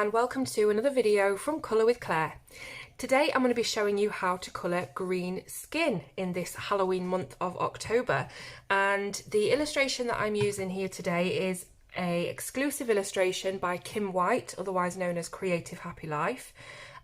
and welcome to another video from Colour with Claire. Today I'm going to be showing you how to colour green skin in this Halloween month of October, and the illustration that I'm using here today is an exclusive illustration by Kim White, otherwise known as Creative Happy Life,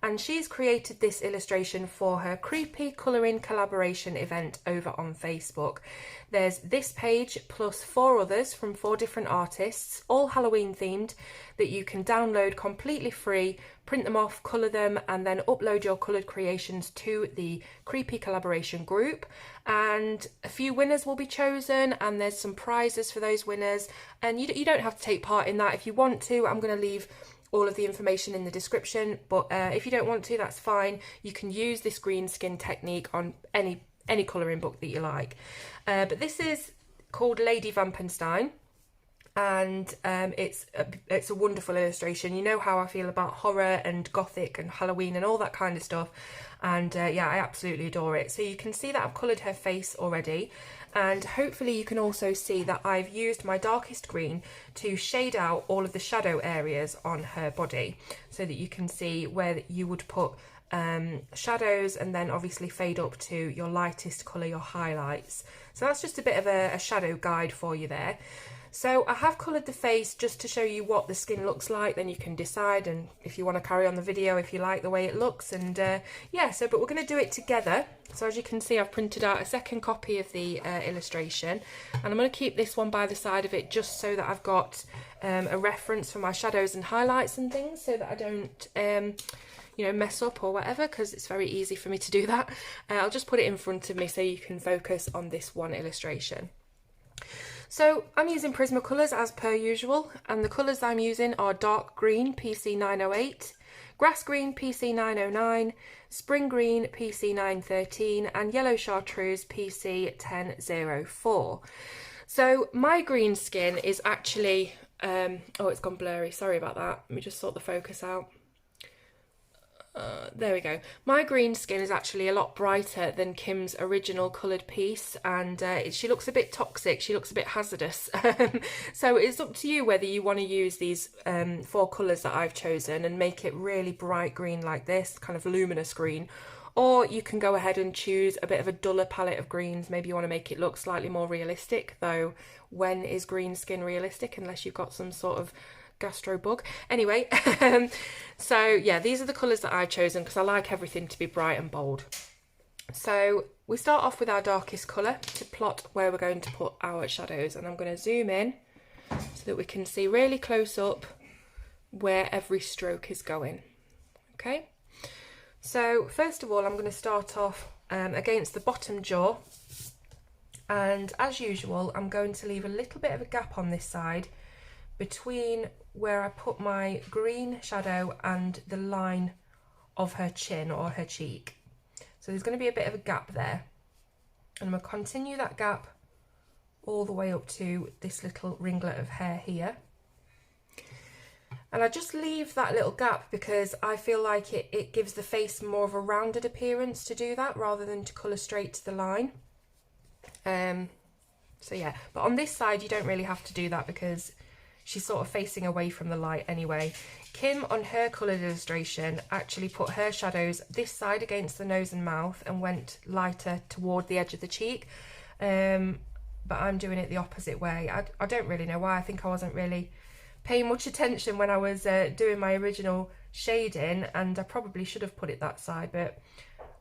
and she's created this illustration for her creepy colouring collaboration event over on Facebook. There's this page plus 4 others from 4 different artists, all Halloween themed, that you can download completely free, print them off, colour them, and then upload your coloured creations to the creepy collaboration group. And a few winners will be chosen, and there's some prizes for those winners, and you don't have to take part in that if you want to. I'm going to leave all of the information in the description, but if you don't want to, that's fine. You can use this green skin technique on any colouring book that you like. But this is called Lady Vampenstein, and it's a wonderful illustration. You know how I feel about horror and gothic and Halloween and all that kind of stuff, and yeah, I absolutely adore it. So you can see that I've coloured her face already, and hopefully you can also see that I've used my darkest green to shade out all of the shadow areas on her body, so that you can see where you would put shadows and then obviously fade up to your lightest colour, your highlights. So that's just a bit of a shadow guide for you there. So I have coloured the face just to show you what the skin looks like, then you can decide and if you want to carry on the video if you like the way it looks. And yeah, but we're going to do it together. So as you can see, I've printed out a second copy of the illustration, and I'm going to keep this one by the side of it just so that I've got a reference for my shadows and highlights and things, so that I don't you know, mess up or whatever, because it's very easy for me to do that. I'll just put it in front of me so you can focus on this one illustration. So I'm using Prismacolors as per usual, and the colours I'm using are dark green PC908, grass green PC909, spring green PC913, and yellow chartreuse PC1004. So my green skin is actually, oh, it's gone blurry, sorry about that. Let me just sort the focus out. There we go. My green skin is actually a lot brighter than Kim's original coloured piece, and she looks a bit toxic, she looks a bit hazardous. So it's up to you whether you want to use these 4 colours that I've chosen and make it really bright green like this, kind of luminous green, or you can go ahead and choose a bit of a duller palette of greens. Maybe you want to make it look slightly more realistic, though when is green skin realistic unless you've got some sort of gastro bug? Anyway, so yeah, these are the colours that I've chosen because I like everything to be bright and bold. So we start off with our darkest colour to plot where we're going to put our shadows, and I'm going to zoom in so that we can see really close up where every stroke is going. Okay, so first of all I'm going to start off against the bottom jaw, and as usual I'm going to leave a little bit of a gap on this side between where I put my green shadow and the line of her chin or her cheek. So there's going to be a bit of a gap there, and I'm going to continue that gap all the way up to this little ringlet of hair here. And I just leave that little gap because I feel like it gives the face more of a rounded appearance to do that, rather than to colour straight to the line. So yeah, but on this side you don't really have to do that because she's sort of facing away from the light anyway. Kim, on her coloured illustration, actually put her shadows this side against the nose and mouth and went lighter toward the edge of the cheek. But I'm doing it the opposite way. I don't really know why. I think I wasn't really paying much attention when I was doing my original shading, and I probably should have put it that side, but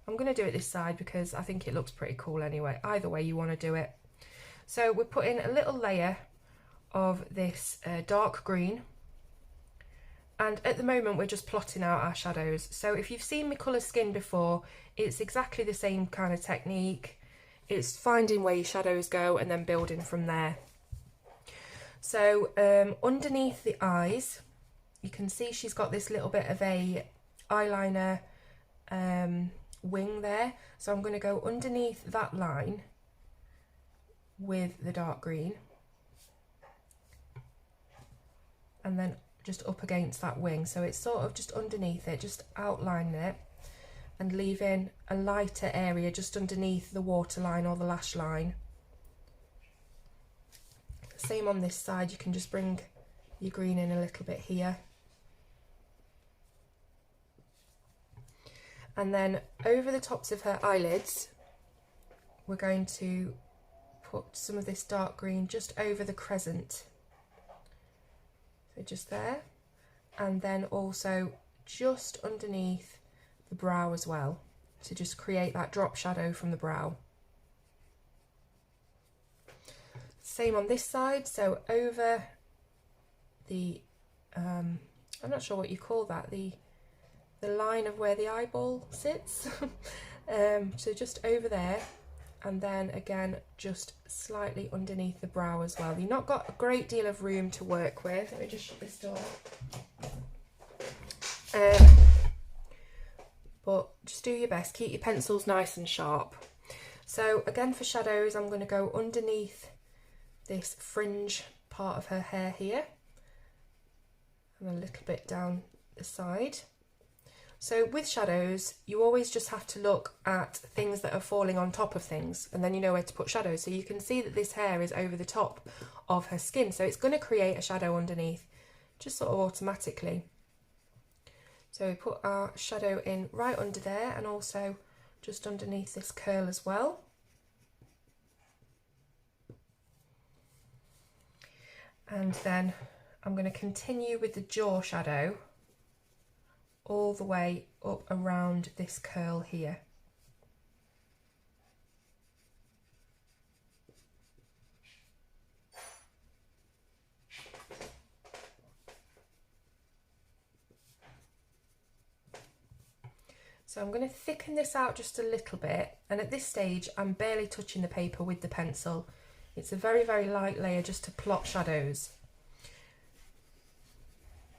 I'm going to do it this side because I think it looks pretty cool anyway. Either way you want to do it. So we're putting a little layer of this dark green, and at the moment we're just plotting out our shadows. So if you've seen me colour skin before, it's exactly the same kind of technique. It's finding where your shadows go and then building from there. So underneath the eyes you can see she's got this little bit of a eyeliner wing there, so I'm going to go underneath that line with the dark green, and then just up against that wing, so it's sort of just underneath it, just outlining it and leaving a lighter area just underneath the waterline or the lash line. Same on this side, you can just bring your green in a little bit here And then over the tops of her eyelids, we're going to put some of this dark green just over the crescent. So just there. And then also just underneath the brow as well, to just create that drop shadow from the brow. Same on this side, so over the, I'm not sure what you call that, the line of where the eyeball sits. So just over there, and then again just slightly underneath the brow as well. You've not got a great deal of room to work with. Let me just shut this door. But just do your best, keep your pencils nice and sharp. So again, for shadows, I'm going to go underneath this fringe part of her hair here, and a little bit down the side. So with shadows, you always just have to look at things that are falling on top of things, and then you know where to put shadows. So you can see that this hair is over the top of her skin, so it's going to create a shadow underneath, just sort of automatically. So we put our shadow in right under there, and also just underneath this curl as well. And then I'm going to continue with the jaw shadow all the way up around this curl here. So I'm going to thicken this out just a little bit, and at this stage I'm barely touching the paper with the pencil. It's a very, very light layer just to plot shadows.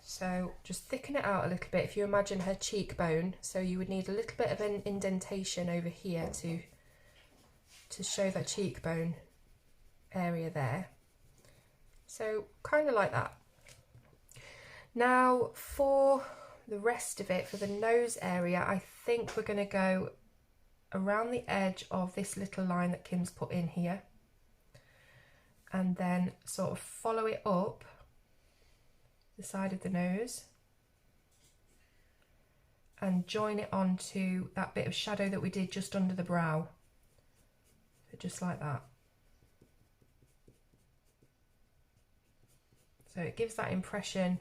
So just thicken it out a little bit. If you imagine her cheekbone, so you would need a little bit of an indentation over here to show that cheekbone area there. So kind of like that. Now for the rest of it, for the nose area, I think we're going to go around the edge of this little line that Kim's put in here, and then sort of follow it up the side of the nose and join it onto that bit of shadow that we did just under the brow. So just like that. So it gives that impression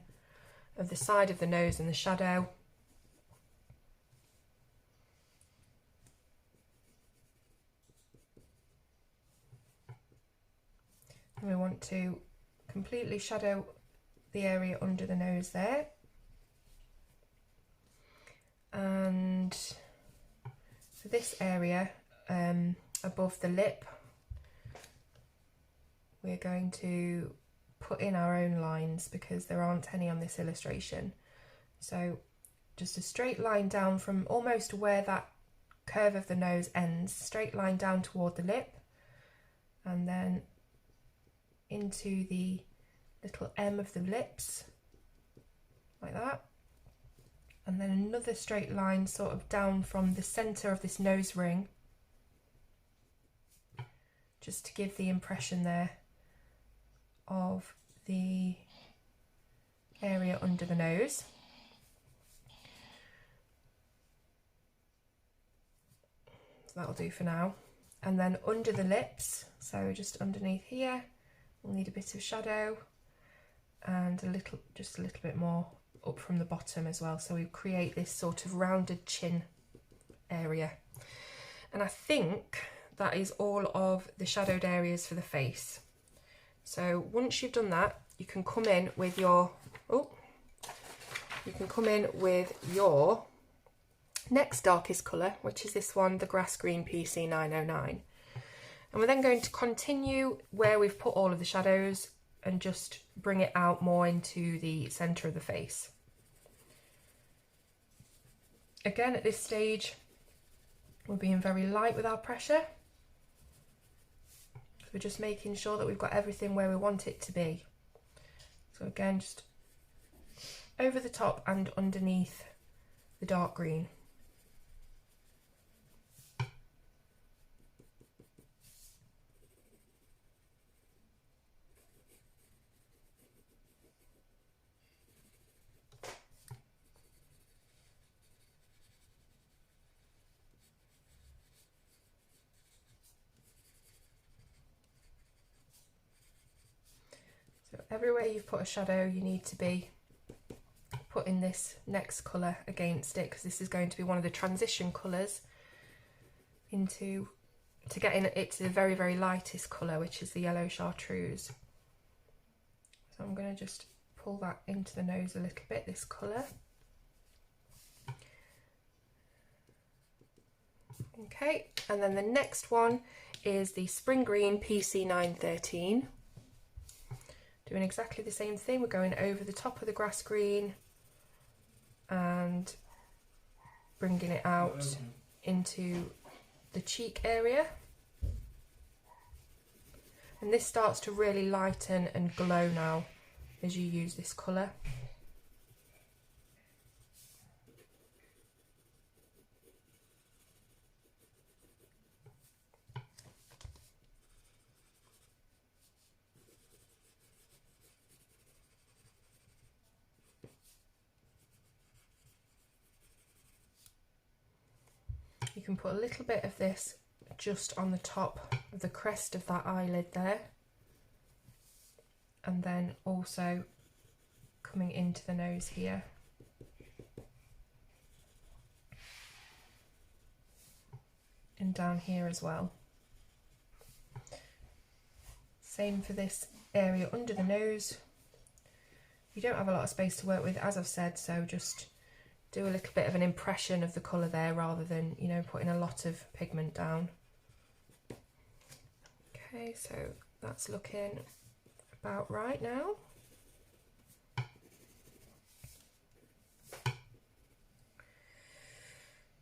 of the side of the nose and the shadow. And we want to completely shadow the area under the nose there. And for this area above the lip, we're going to put in our own lines because there aren't any on this illustration. So just a straight line down from almost where that curve of the nose ends, straight line down toward the lip, and then into the little M of the lips, like that. And then another straight line sort of down from the centre of this nose ring, just to give the impression there of the area under the nose. So that'll do for now. And then under the lips, so just underneath here, we'll need a bit of shadow and just a little bit more up from the bottom as well, so we create this sort of rounded chin area. And I think that is all of the shadowed areas for the face. So once you've done that, you can come in with your next darkest colour, which is this one, the Grass Green PC 909. And we're then going to continue where we've put all of the shadows and just bring it out more into the centre of the face. Again, at this stage, we're being very light with our pressure. We're just making sure that we've got everything where we want it to be. So again, just over the top and underneath the dark green. everywhere you've put a shadow, you need to be putting this next colour against it, because this is going to be one of the transition colours to get it to the very, very lightest colour, which is the yellow chartreuse. So I'm going to just pull that into the nose a little bit, this colour. Okay, and then the next one is the Spring Green PC913. Doing exactly the same thing, we're going over the top of the grass green and bringing it out into the cheek area. And this starts to really lighten and glow now as you use this colour. You can put a little bit of this just on the top of the crest of that eyelid there, and then also coming into the nose here. And down here as well. Same for this area under the nose. You don't have a lot of space to work with, as I've said, so just do a little bit of an impression of the colour there rather than, you know, putting a lot of pigment down. Okay, so that's looking about right now.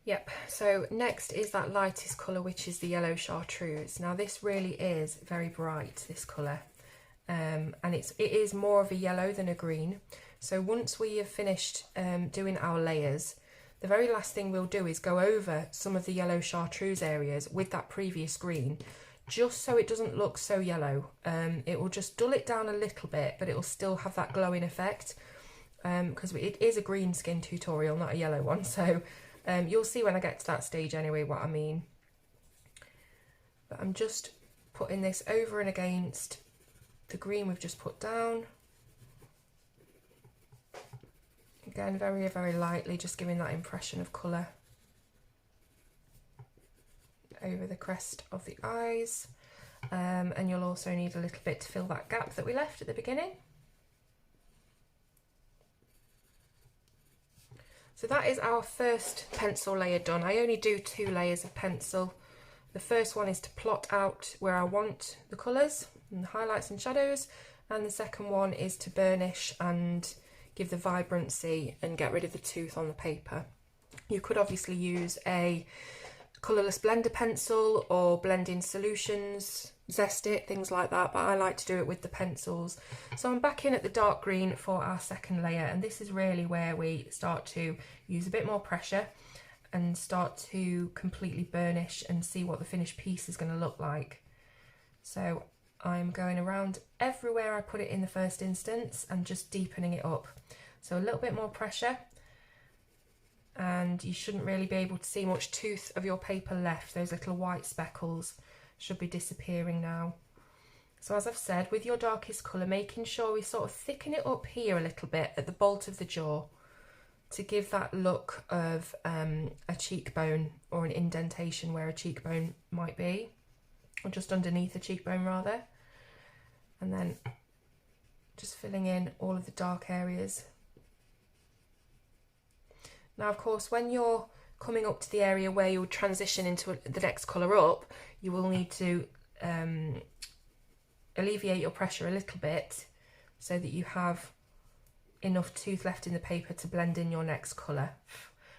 Yep, so next is that lightest colour, which is the yellow chartreuse. Now this really is very bright, this colour, and it is more of a yellow than a green. So once we have finished doing our layers, the very last thing we'll do is go over some of the yellow chartreuse areas with that previous green, just so it doesn't look so yellow. It will just dull it down a little bit, but it will still have that glowing effect, because it is a green skin tutorial, not a yellow one. So you'll see when I get to that stage anyway what I mean. But I'm just putting this over and against the green we've just put down. Again, very, very lightly, just giving that impression of colour over the crest of the eyes. And you'll also need a little bit to fill that gap that we left at the beginning. So that is our first pencil layer done. I only do 2 layers of pencil. The first one is to plot out where I want the colours and the highlights and shadows, and the second one is to burnish and give the vibrancy and get rid of the tooth on the paper. You could obviously use a colourless blender pencil or blend in solutions, zest it, things like that, but I like to do it with the pencils. So I'm back in at the dark green for our second layer, and this is really where we start to use a bit more pressure and start to completely burnish and see what the finished piece is going to look like. So I'm going around everywhere I put it in the first instance and just deepening it up. So a little bit more pressure, and you shouldn't really be able to see much tooth of your paper left. Those little white speckles should be disappearing now. So as I've said, with your darkest colour, making sure we sort of thicken it up here a little bit at the bolt of the jaw to give that look of a cheekbone, or an indentation where a cheekbone might be, or just underneath a cheekbone rather. And then just filling in all of the dark areas. Now, of course, when you're coming up to the area where you'll transition into the next colour up, you will need to alleviate your pressure a little bit so that you have enough tooth left in the paper to blend in your next colour.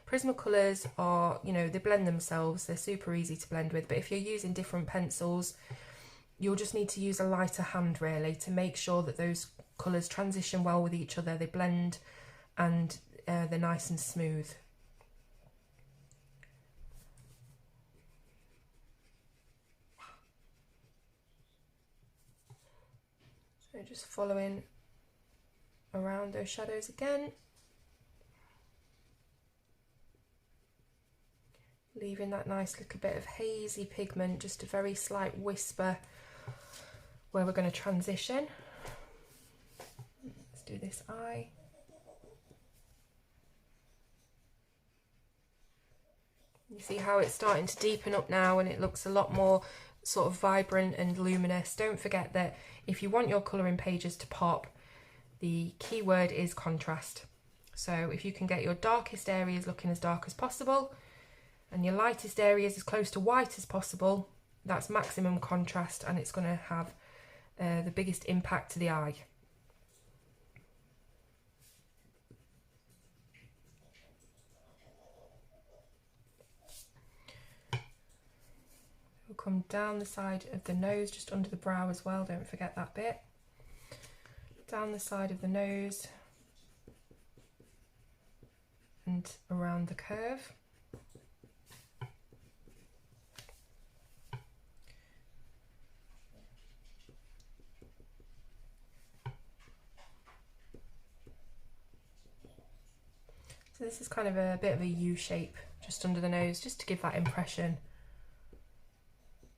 Prismacolors are, you know, they blend themselves, they're super easy to blend with, but if you're using different pencils, you'll just need to use a lighter hand really to make sure that those colours transition well with each other, they blend, and they're nice and smooth. So just following around those shadows again, leaving that nice little bit of hazy pigment, just a very slight whisper where we're going to transition. do this eye. You see how it's starting to deepen up now, and it looks a lot more sort of vibrant and luminous. Don't forget that if you want your colouring pages to pop, the key word is contrast. So if you can get your darkest areas looking as dark as possible and your lightest areas as close to white as possible, that's maximum contrast, and it's going to have the biggest impact to the eye. We'll come down the side of the nose, just under the brow as well, don't forget that bit. Down the side of the nose and around the curve. So this is kind of a bit of a U shape just under the nose, just to give that impression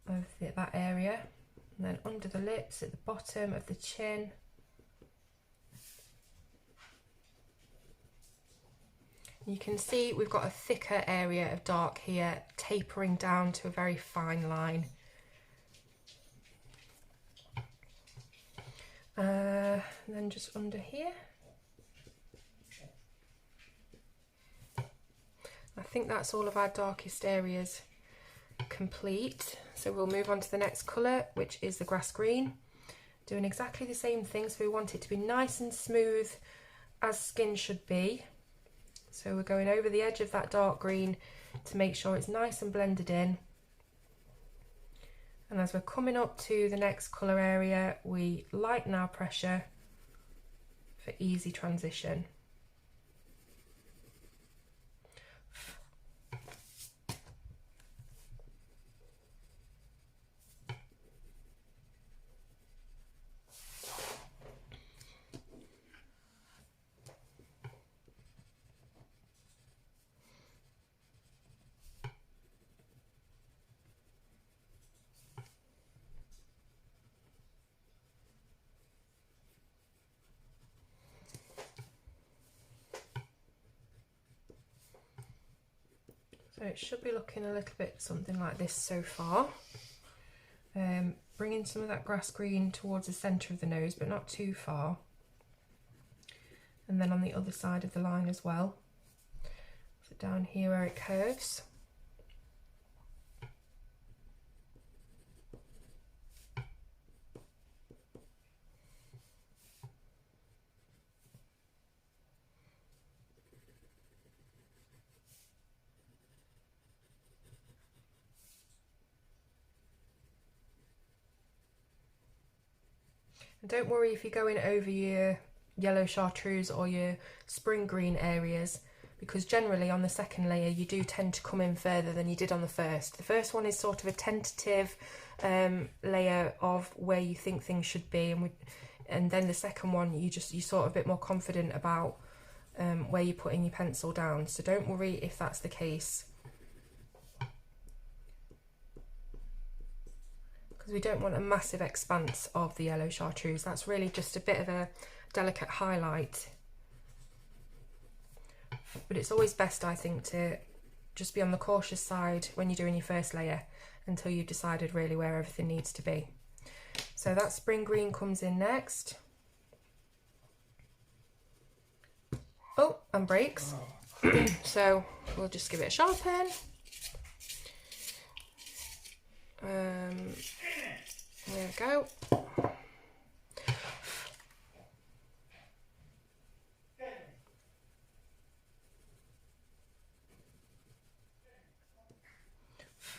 of that area. And then under the lips, at the bottom of the chin. You can see we've got a thicker area of dark here, tapering down to a very fine line. And then just under here. I think that's all of our darkest areas complete. So we'll move on to the next colour, which is the grass green. Doing exactly the same thing, so we want it to be nice and smooth as skin should be. So we're going over the edge of that dark green to make sure it's nice and blended in. And as we're coming up to the next colour area, we lighten our pressure for easy transition. So it should be looking a little bit something like this so far. Bringing some of that grass green towards the centre of the nose, but not too far. And then on the other side of the line as well. So down here where it curves. And don't worry if you're going over your yellow chartreuse or your spring green areas, because generally on the second layer you do tend to come in further than you did on the first. The first one is sort of a tentative layer of where you think things should be, and then the second one you're sort of a bit more confident about where you're putting your pencil down. So don't worry if that's the case, because we don't want a massive expanse of the yellow chartreuse. That's really just a bit of a delicate highlight. But it's always best, I think, to just be on the cautious side when you're doing your first layer until you've decided really where everything needs to be. So that spring green comes in next. Oh, and breaks. So we'll just give it a sharpen. There we go.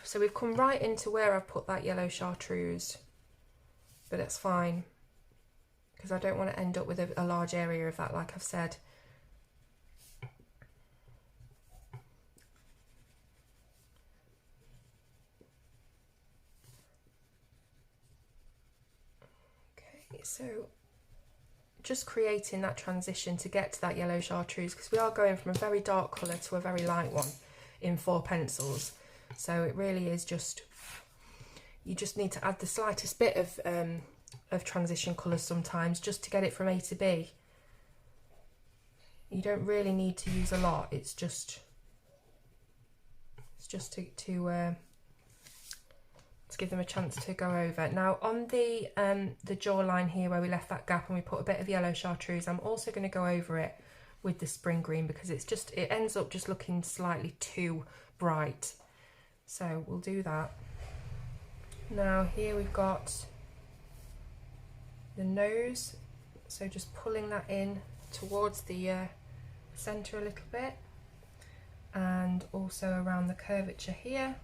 So we've come right into where I've put that yellow chartreuse, but it's fine because I don't want to end up with a large area of that, like I've said. So just creating that transition to get to that yellow chartreuse, because we are going from a very dark colour to a very light one in 4 pencils. So it really is just, you just need to add the slightest bit of transition colours sometimes just to get it from A to B. You don't really need to use a lot. It's just to give them a chance to go over. Now on the jawline here where we left that gap and we put a bit of yellow chartreuse, I'm also going to go over it with the spring green because it ends up just looking slightly too bright. So we'll do that. Now here we've got the nose, so just pulling that in towards the centre a little bit, and also around the curvature here.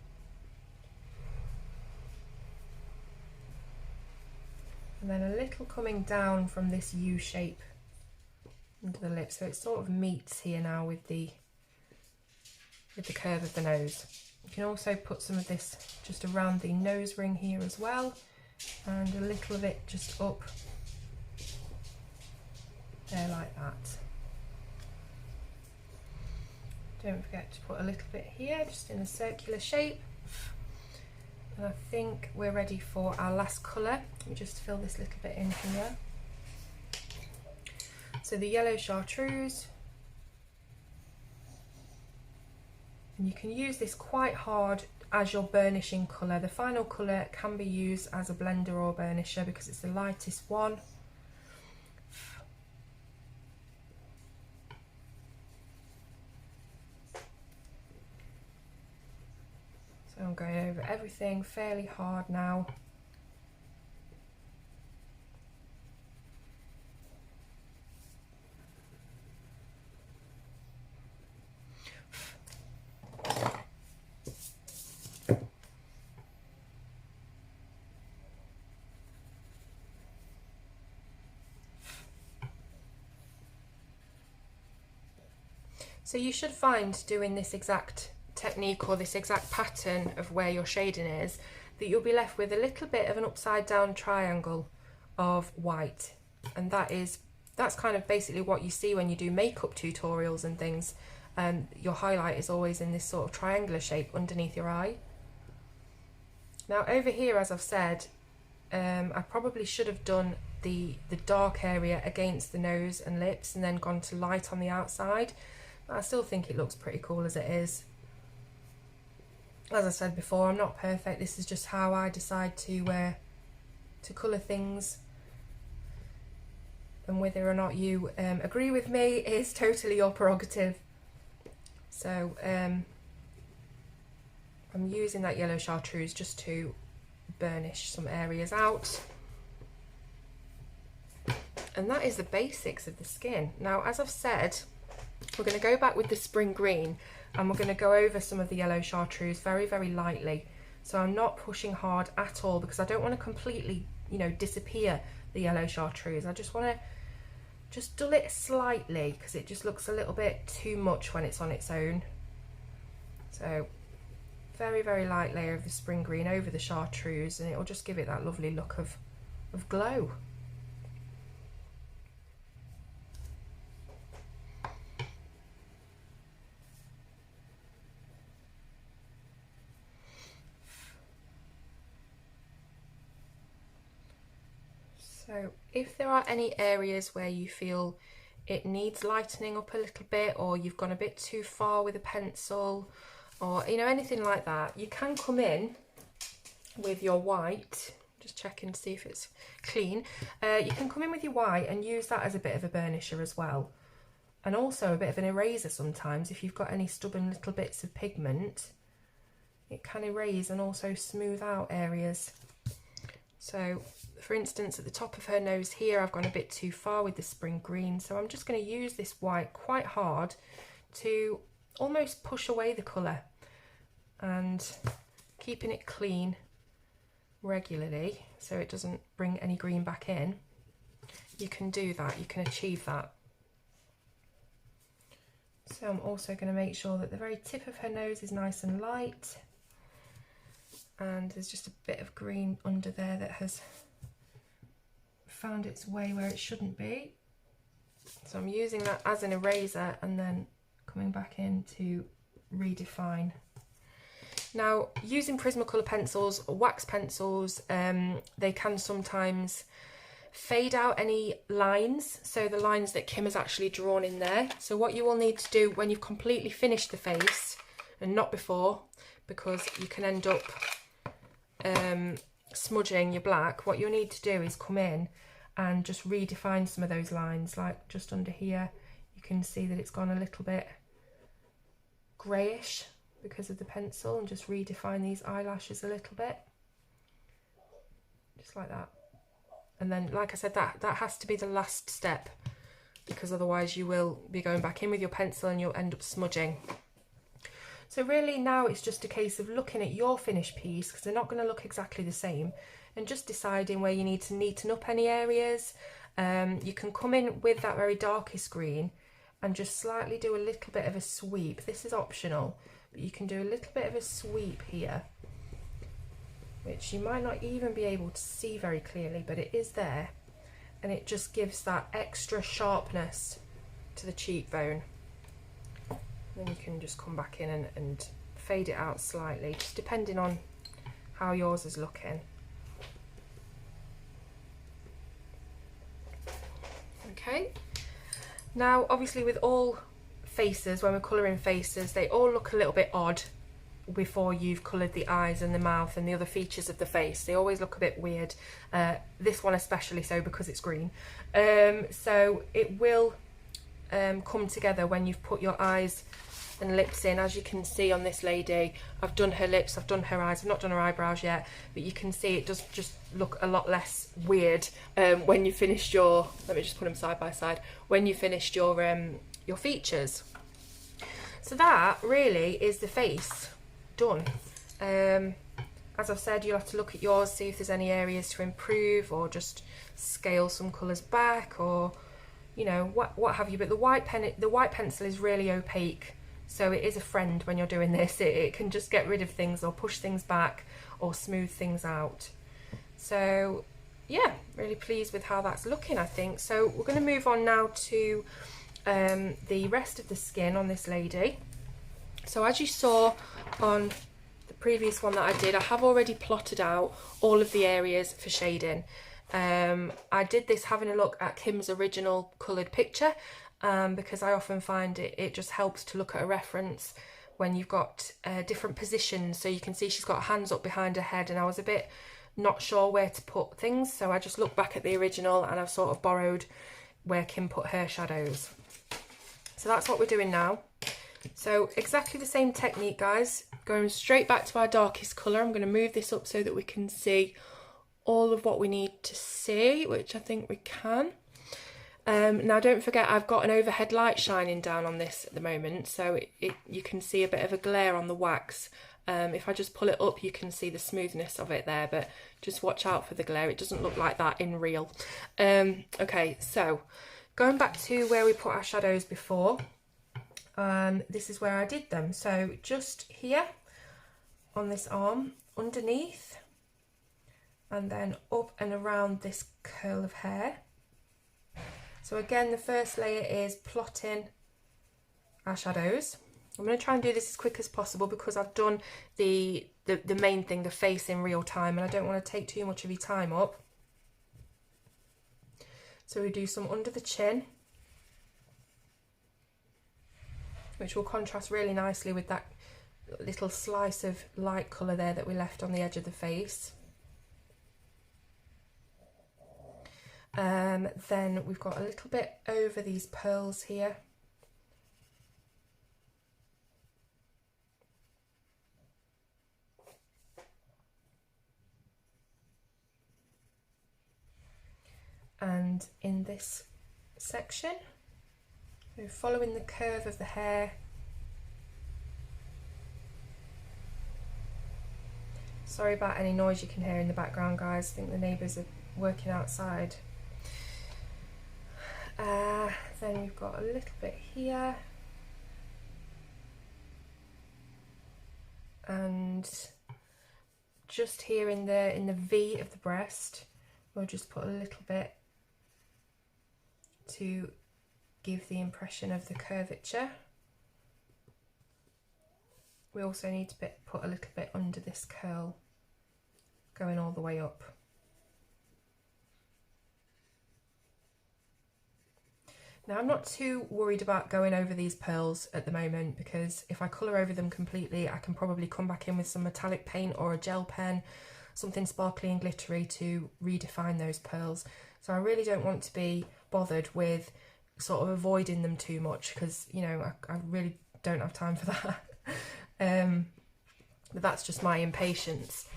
And then a little coming down from this U shape under the lip, so it sort of meets here now with the curve of the nose. You can also put some of this just around the nose ring here as well, and a little of it just up there like that. Don't forget to put a little bit here, just in a circular shape. And I think we're ready for our last colour. Let me just fill this little bit in here. So the yellow chartreuse. And you can use this quite hard as your burnishing colour. The final colour can be used as a blender or burnisher because it's the lightest one. So I'm going over everything fairly hard now. So you should find doing this exact technique or this exact pattern of where your shading is, that you'll be left with a little bit of an upside down triangle of white, and that's kind of basically what you see when you do makeup tutorials and things. Your highlight is always in this sort of triangular shape underneath your eye. Now over here, as I've said, I probably should have done the dark area against the nose and lips and then gone to light on the outside. I still think it looks pretty cool as it is. As I said before, I'm not perfect. This is just how I decide to colour things, and whether or not you agree with me is totally your prerogative. So I'm using that yellow chartreuse just to burnish some areas out. And that is the basics of the skin. Now, as I've said, we're going to go back with the spring green and we're going to go over some of the yellow chartreuse very, very lightly. So I'm not pushing hard at all because I don't want to completely, disappear the yellow chartreuse. I just want to just dull it slightly because it just looks a little bit too much when it's on its own. So very, very light layer of the spring green over the chartreuse, and it will just give it that lovely look of glow. So if there are any areas where you feel it needs lightening up a little bit, or you've gone a bit too far with a pencil, or anything like that, you can come in with your white, just checking to see if it's clean. You can come in with your white and use that as a bit of a burnisher as well, and also a bit of an eraser sometimes. If you've got any stubborn little bits of pigment, it can erase and also smooth out areas. So for instance, at the top of her nose here, I've gone a bit too far with the spring green, so I'm just going to use this white quite hard to almost push away the colour, and keeping it clean regularly so it doesn't bring any green back in. You can do that, you can achieve that. So I'm also going to make sure that the very tip of her nose is nice and light, and there's just a bit of green under there that has found its way where it shouldn't be. So I'm using that as an eraser and then coming back in to redefine. Now, using Prismacolor pencils or wax pencils, they can sometimes fade out any lines, so the lines that Kim has actually drawn in there. So what you will need to do when you've completely finished the face, and not before, because you can end up smudging your black, what you'll need to do is come in and just redefine some of those lines, like just under here. You can see that it's gone a little bit greyish because of the pencil, and just redefine these eyelashes a little bit, just like that. And then, like I said, that has to be the last step, because otherwise you will be going back in with your pencil and you'll end up smudging. So really now it's just a case of looking at your finished piece, because they're not going to look exactly the same, and just deciding where you need to neaten up any areas. You can come in with that very darkest green and just slightly do a little bit of a sweep. This is optional, but you can do a little bit of a sweep here, which you might not even be able to see very clearly, but it is there, and it just gives that extra sharpness to the cheekbone. Then you can just come back in and fade it out slightly, just depending on how yours is looking. Okay, now obviously with all faces, when we're colouring faces, they all look a little bit odd before you've coloured the eyes and the mouth and the other features of the face. They always look a bit weird, this one especially so because it's green. So it will come together when you've put your eyes and lips in. As you can see on this lady, I've done her lips, I've done her eyes, I've not done her eyebrows yet, but you can see it does just look a lot less weird when you finished your, let me just put them side by side, when you finished your features. So that really is the face done. As I've said, you'll have to look at yours, see if there's any areas to improve, or just scale some colours back, or you know, what have you. But the white pencil is really opaque, so it is a friend when you're doing this. It can just get rid of things or push things back or smooth things out. So yeah, really pleased with how that's looking, I think. So we're going to move on now to the rest of the skin on this lady. So as you saw on the previous one that I did, I have already plotted out all of the areas for shading. I did this having a look at Kim's original coloured picture, because I often find it just helps to look at a reference when you've got different positions. So you can see she's got her hands up behind her head, and I was a bit not sure where to put things, so I just looked back at the original and I've sort of borrowed where Kim put her shadows. So that's what we're doing now. So exactly the same technique, guys, going straight back to our darkest colour. I'm going to move this up so that we can see all of what we need to see, which I think we can. Now don't forget, I've got an overhead light shining down on this at the moment, so you can see a bit of a glare on the wax. If I just pull it up, you can see the smoothness of it there, but just watch out for the glare. It doesn't look like that in real. Okay, so going back to where we put our shadows before, this is where I did them. So just here on this arm, underneath, and then up and around this curl of hair. So again, the first layer is plotting our shadows. I'm going to try and do this as quick as possible because I've done the main thing, the face, in real time, and I don't want to take too much of your time up. So we do some under the chin, which will contrast really nicely with that little slice of light colour there that we left on the edge of the face. Then we've got a little bit over these pearls here. And in this section, we're following the curve of the hair. Sorry about any noise you can hear in the background, guys. I think the neighbours are working outside. Then we've got a little bit here, and just here in the V of the breast, we'll just put a little bit to give the impression of the curvature. We also need to put a little bit under this curl, going all the way up. Now I'm not too worried about going over these pearls at the moment, because if I colour over them completely, I can probably come back in with some metallic paint or a gel pen, something sparkly and glittery to redefine those pearls. So I really don't want to be bothered with sort of avoiding them too much, because, you know, I really don't have time for that. But that's just my impatience.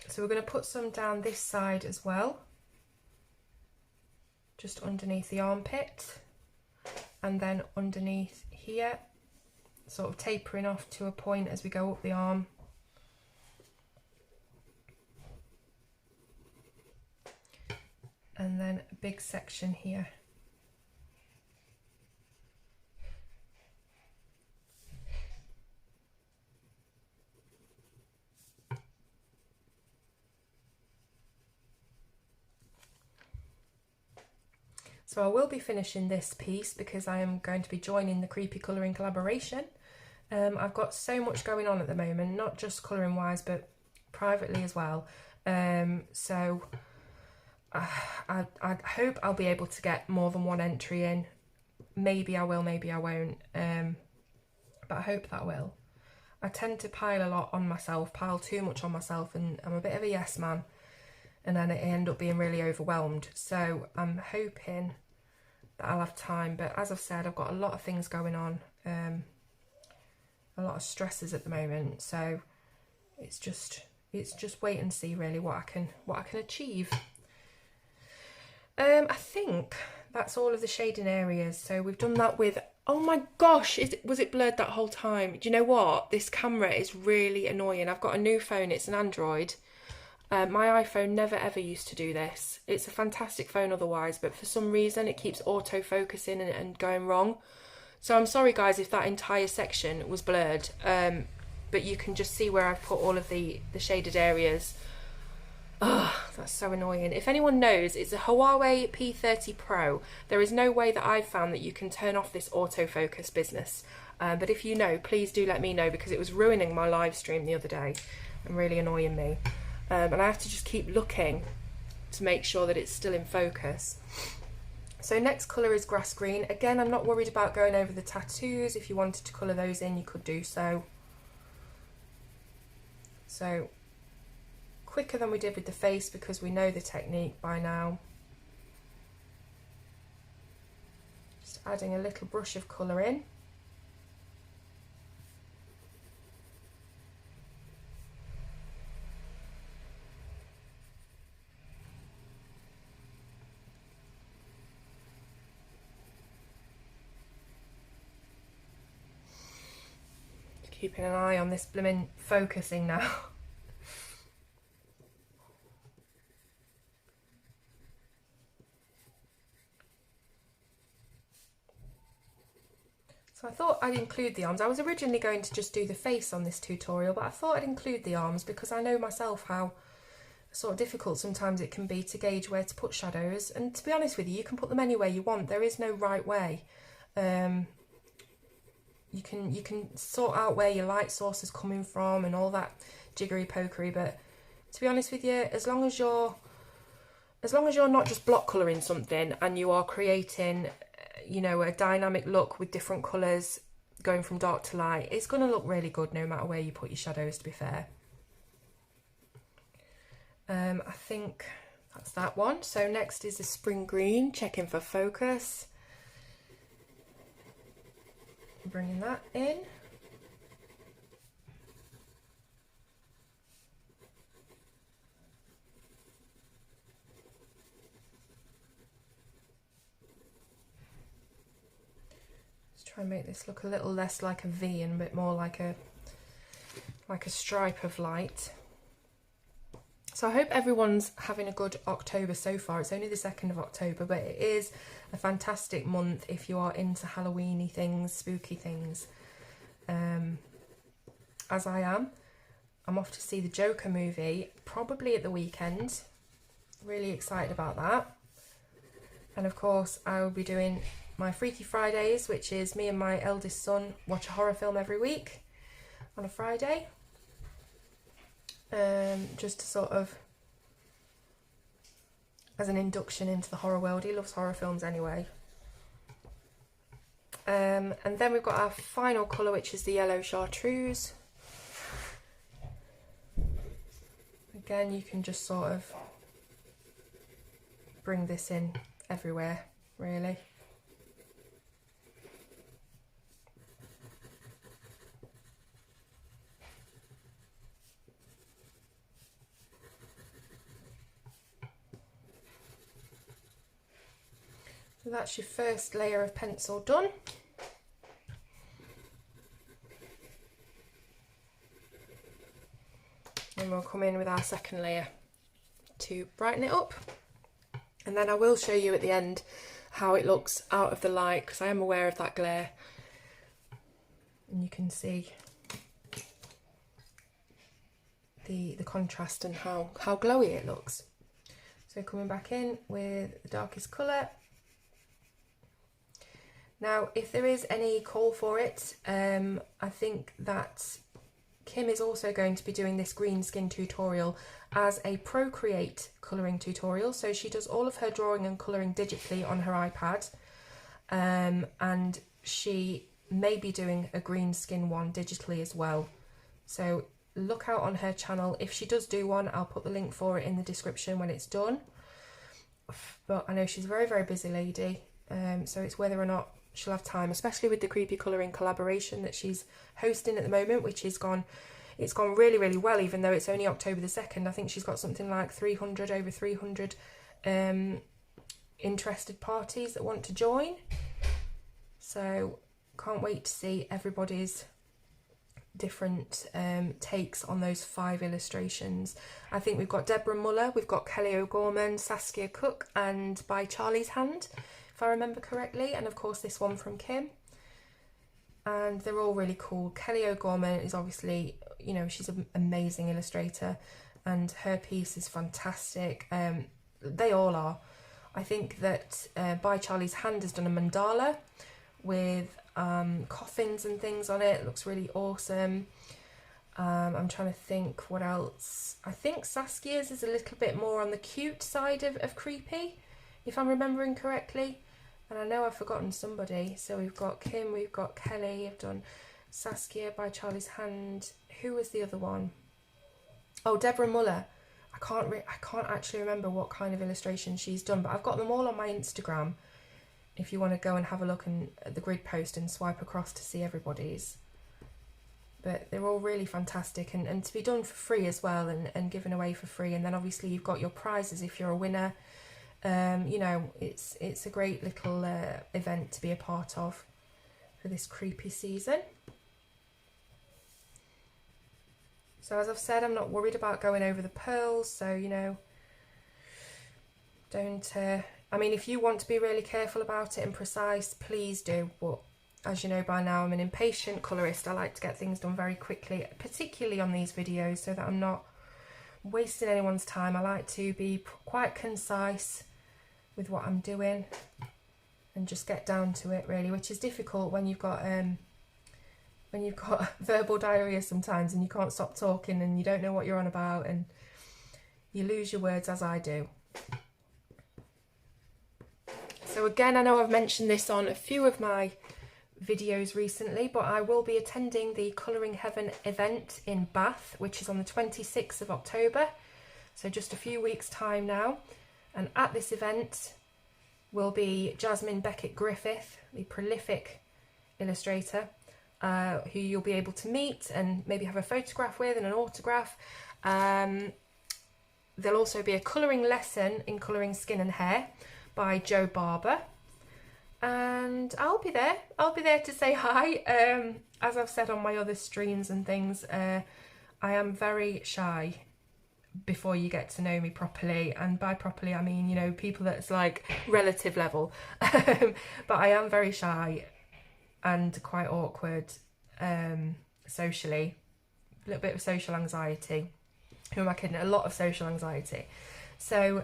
So we're going to put some down this side as well, just underneath the armpit, and then underneath here, sort of tapering off to a point as we go up the arm. And then a big section here. So I will be finishing this piece because I am going to be joining the Creepy Colouring collaboration. I've got so much going on at the moment, not just colouring wise, but privately as well. So I hope I'll be able to get more than one entry in. Maybe I will, maybe I won't. But I hope that I will. I tend to pile a lot on myself, pile too much on myself, and I'm a bit of a yes man. And then I end up being really overwhelmed. So I'm hoping that I'll have time. But as I've said, I've got a lot of things going on, a lot of stresses at the moment. So it's just wait and see really what I can achieve. I think that's all of the shading areas. So we've done that with, oh my gosh, was it blurred that whole time? Do you know what? This camera is really annoying. I've got a new phone, it's an Android. My iPhone never ever used to do this. It's a fantastic phone otherwise, but for some reason it keeps auto-focusing and going wrong. So I'm sorry guys if that entire section was blurred, but you can just see where I've put all of the shaded areas. Oh, that's so annoying. If anyone knows, it's a Huawei P30 Pro. There is no way that I've found that you can turn off this autofocus business. But if you know, please do let me know, because it was ruining my live stream the other day and really annoying me. And I have to just keep looking to make sure that it's still in focus. So next colour is grass green. Again, I'm not worried about going over the tattoos. If you wanted to colour those in, you could do so. So quicker than we did with the face, because we know the technique by now. Just adding a little brush of colour in. Keeping an eye on this blooming focusing now. So I thought I'd include the arms. I was originally going to just do the face on this tutorial, but I thought I'd include the arms because I know myself how sort of difficult sometimes it can be to gauge where to put shadows. And to be honest with you, you can put them anywhere you want. There is no right way. You can sort out where your light source is coming from and all that jiggery pokery, but to be honest with you, as long as you're not just block colouring something and you are creating, you know, a dynamic look with different colours going from dark to light, it's going to look really good no matter where you put your shadows, to be fair. I think that's that one. So next is the spring green, checking for focus. Bringing that in. Let's try and make this look a little less like a V and a bit more like a stripe of light. So I hope everyone's having a good October so far. It's only the 2nd of October, but it is a fantastic month if you are into Halloweeny things, spooky things, as I am. I'm off to see the Joker movie, probably at the weekend. Really excited about that. And of course, I will be doing my Freaky Fridays, which is me and my eldest son watch a horror film every week on a Friday. Just to sort of, as an induction into the horror world. He loves horror films anyway. And then we've got our final colour, which is the yellow Chartreuse. Again, you can just sort of bring this in everywhere, really. So that's your first layer of pencil done. And we'll come in with our second layer to brighten it up. And then I will show you at the end how it looks out of the light, because I am aware of that glare. And you can see the contrast and how glowy it looks. So coming back in with the darkest colour. Now, if there is any call for it, I think that Kim is also going to be doing this green skin tutorial as a Procreate colouring tutorial. So she does all of her drawing and colouring digitally on her iPad, and she may be doing a green skin one digitally as well. So look out on her channel. If she does do one, I'll put the link for it in the description when it's done. But I know she's a very, very busy lady, so it's whether or not she'll have time, especially with the creepy colouring collaboration that she's hosting at the moment, which it's gone really, really well, even though it's only October the 2nd. I think she's got something like over 300 interested parties that want to join. So can't wait to see everybody's different takes on those 5 illustrations. I think we've got Deborah Muller, we've got Kelly O'Gorman, Saskia Cook, and By Charlie's Hand, if I remember correctly, and of course this one from Kim. And they're all really cool. Kelly O'Gorman is obviously, you know, she's an amazing illustrator, and her piece is fantastic. They all are. I think that By Charlie's Hand has done a mandala with coffins and things on it. It looks really awesome. I'm trying to think what else. I think Saskia's is a little bit more on the cute side of creepy, if I'm remembering correctly. And I know I've forgotten somebody. So we've got Kim, we've got Kelly, I've done Saskia, By Charlie's Hand. Who was the other one? Oh, Deborah Muller. I can't actually remember what kind of illustration she's done, but I've got them all on my Instagram if you want to go and have a look at the grid post and swipe across to see everybody's. But they're all really fantastic, and to be done for free as well, and given away for free. And then obviously you've got your prizes if you're a winner. You know, it's a great little event to be a part of for this creepy season. So as I've said, I'm not worried about going over the pearls, so, you know, don't, I mean, if you want to be really careful about it and precise, please do, but as you know by now, I'm an impatient colourist. I like to get things done very quickly, particularly on these videos, so that I'm not wasting anyone's time. I like to be quite concise with what I'm doing and just get down to it, really, which is difficult when you've got verbal diarrhea sometimes and you can't stop talking and you don't know what you're on about and you lose your words, as I do. So again, I know I've mentioned this on a few of my videos recently, but I will be attending the Colouring Heaven event in Bath, which is on the 26th of October, so just a few weeks time now. And at this event will be Jasmine Beckett Griffith, the prolific illustrator, who you'll be able to meet and maybe have a photograph with and an autograph. There'll also be a colouring lesson in colouring skin and hair by Jo Barber, and I'll be there to say hi. As I've said on my other streams and things, I am very shy before you get to know me properly, and by properly I mean, you know, people that's like relative level. But I am very shy and quite awkward socially, a little bit of social anxiety. Who am I kidding? A lot of social anxiety. So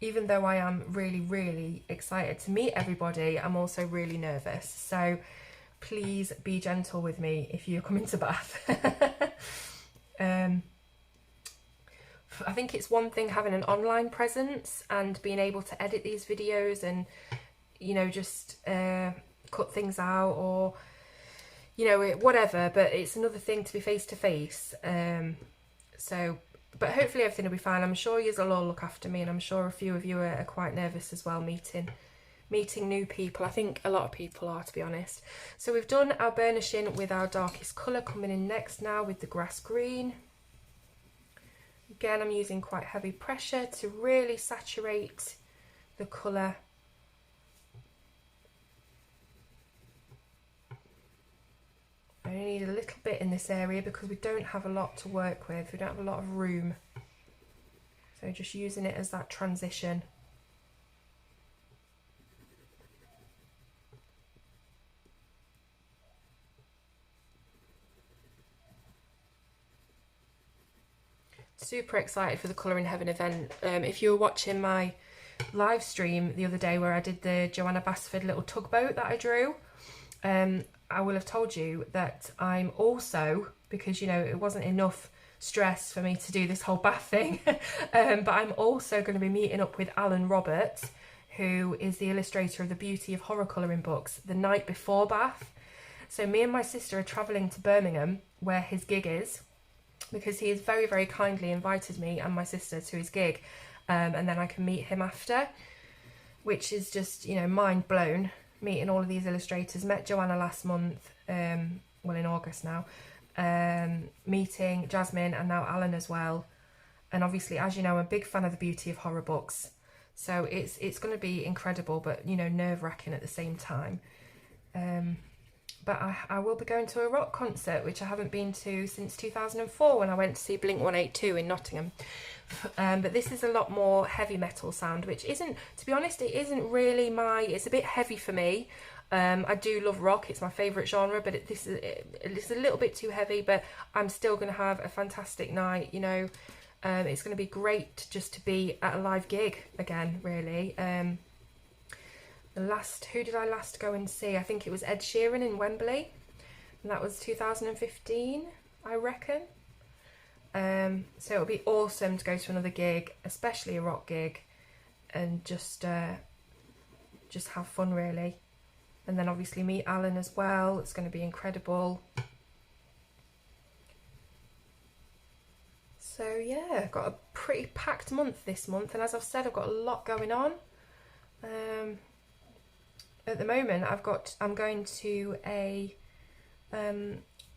even though I am really, really excited to meet everybody, I'm also really nervous. So please be gentle with me if you're coming to Bath. I think it's one thing having an online presence and being able to edit these videos and, you know, just cut things out, or, you know, whatever. But it's another thing to be face to face. So, but hopefully everything will be fine. I'm sure you'll all look after me, and I'm sure a few of you are quite nervous as well, meeting new people. I think a lot of people are, to be honest. So we've done our burnishing with our darkest colour, coming in next now with the grass green. Again, I'm using quite heavy pressure to really saturate the colour. I only need a little bit in this area because we don't have a lot to work with. We don't have a lot of room. So just using it as that transition. Super excited for the Colour in Heaven event. If you were watching my live stream the other day where I did the Joanna Basford little tugboat that I drew, I will have told you that I'm also, because, you know, it wasn't enough stress for me to do this whole bath thing, but I'm also going to be meeting up with Alan Roberts, who is the illustrator of the Beauty of Horror colouring books, the night before Bath. So me and my sister are travelling to Birmingham, where his gig is, because he has very, very kindly invited me and my sister to his gig, and then I can meet him after, which is just, you know, mind blown, meeting all of these illustrators. Met Joanna last month, well, in August now, meeting Jasmine and now Alan as well. And obviously, as you know, I'm a big fan of the Beauty of Horror books, so it's going to be incredible, but, you know, nerve-wracking at the same time. But I will be going to a rock concert, which I haven't been to since 2004 when I went to see Blink 182 in Nottingham. But this is a lot more heavy metal sound, which isn't, to be honest, it isn't really it's a bit heavy for me. I do love rock, it's my favourite genre, but it's a little bit too heavy, but I'm still going to have a fantastic night, you know. It's going to be great just to be at a live gig again, really. Who did I last go and see? I think it was Ed Sheeran in Wembley, and that was 2015, I reckon. So it'll be awesome to go to another gig, especially a rock gig, and just have fun, really. And then obviously meet Alan as well. It's going to be incredible. So yeah, I've got a pretty packed month this month, and as I've said, I've got a lot going on. At the moment, I'm going to a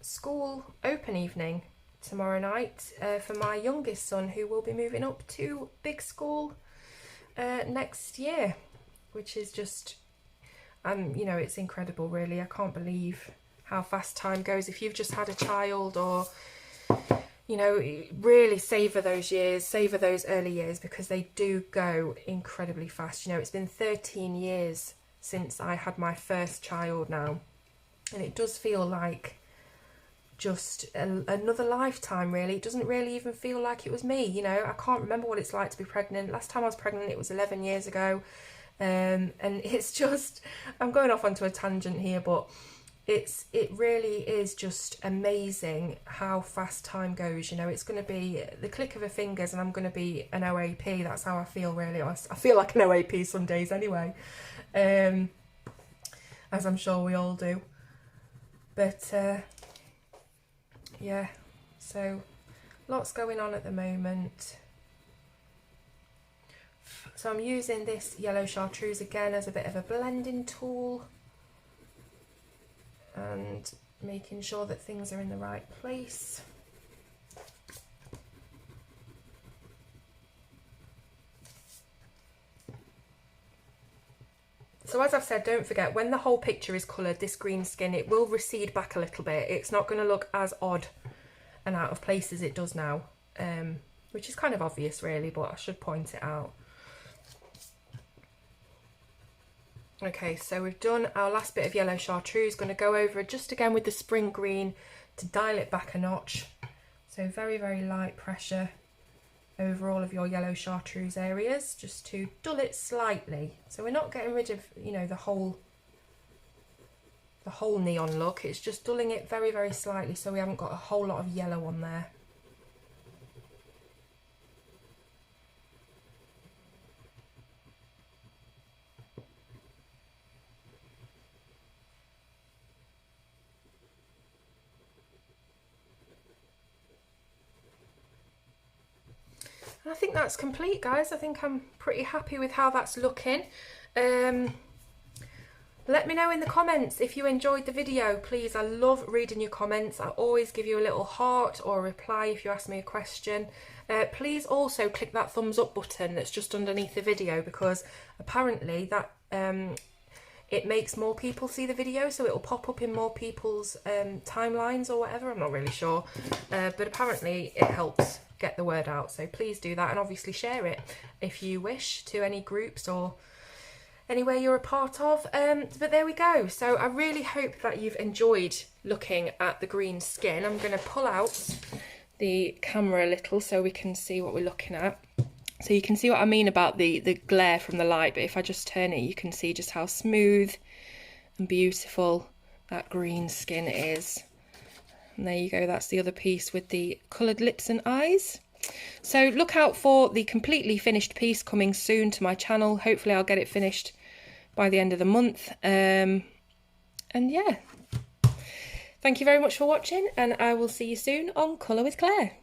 school open evening tomorrow night for my youngest son, who will be moving up to big school next year, which is just, you know, it's incredible, really. I can't believe how fast time goes. If you've just had a child, or, you know, really savour those years, savour those early years, because they do go incredibly fast. You know, it's been 13 years since I had my first child now, and it does feel like just another lifetime, really. It doesn't really even feel like it was me, you know. I can't remember what it's like to be pregnant. Last time I was pregnant, it was 11 years ago, and it's just, I'm going off onto a tangent here, but it really is just amazing how fast time goes. You know, it's going to be the click of a fingers and I'm going to be an OAP. That's how I feel, really. I feel like an OAP some days anyway, as I'm sure we all do. But yeah, so lots going on at the moment. So I'm using this yellow Chartreuse again as a bit of a blending tool, and making sure that things are in the right place. So as I've said, don't forget, when the whole picture is coloured, this green skin, it will recede back a little bit. It's not going to look as odd and out of place as it does now, which is kind of obvious, really, but I should point it out. Okay, so we've done our last bit of yellow Chartreuse. Going to go over it just again with the spring green to dial it back a notch. So very, very light pressure over all of your yellow Chartreuse areas, just to dull it slightly. So we're not getting rid of, you know, the whole neon look. It's just dulling it very, very slightly, so we haven't got a whole lot of yellow on there. I think that's complete, guys. I think I'm pretty happy with how that's looking. Let me know in the comments if you enjoyed the video, please. I love reading your comments. I always give you a little heart or a reply if you ask me a question. Please also click that thumbs up button that's just underneath the video, because apparently that it makes more people see the video, so it'll pop up in more people's timelines or whatever. I'm not really sure, but apparently it helps get the word out, so please do that, and obviously share it if you wish to any groups or anywhere you're a part of. But there we go. So I really hope that you've enjoyed looking at the green skin. I'm going to pull out the camera a little so we can see what we're looking at. So you can see what I mean about the glare from the light, but if I just turn it, you can see just how smooth and beautiful that green skin is. And there you go, that's the other piece with the coloured lips and eyes. So look out for the completely finished piece coming soon to my channel. Hopefully I'll get it finished by the end of the month. And yeah, thank you very much for watching, and I will see you soon on Colour with Claire.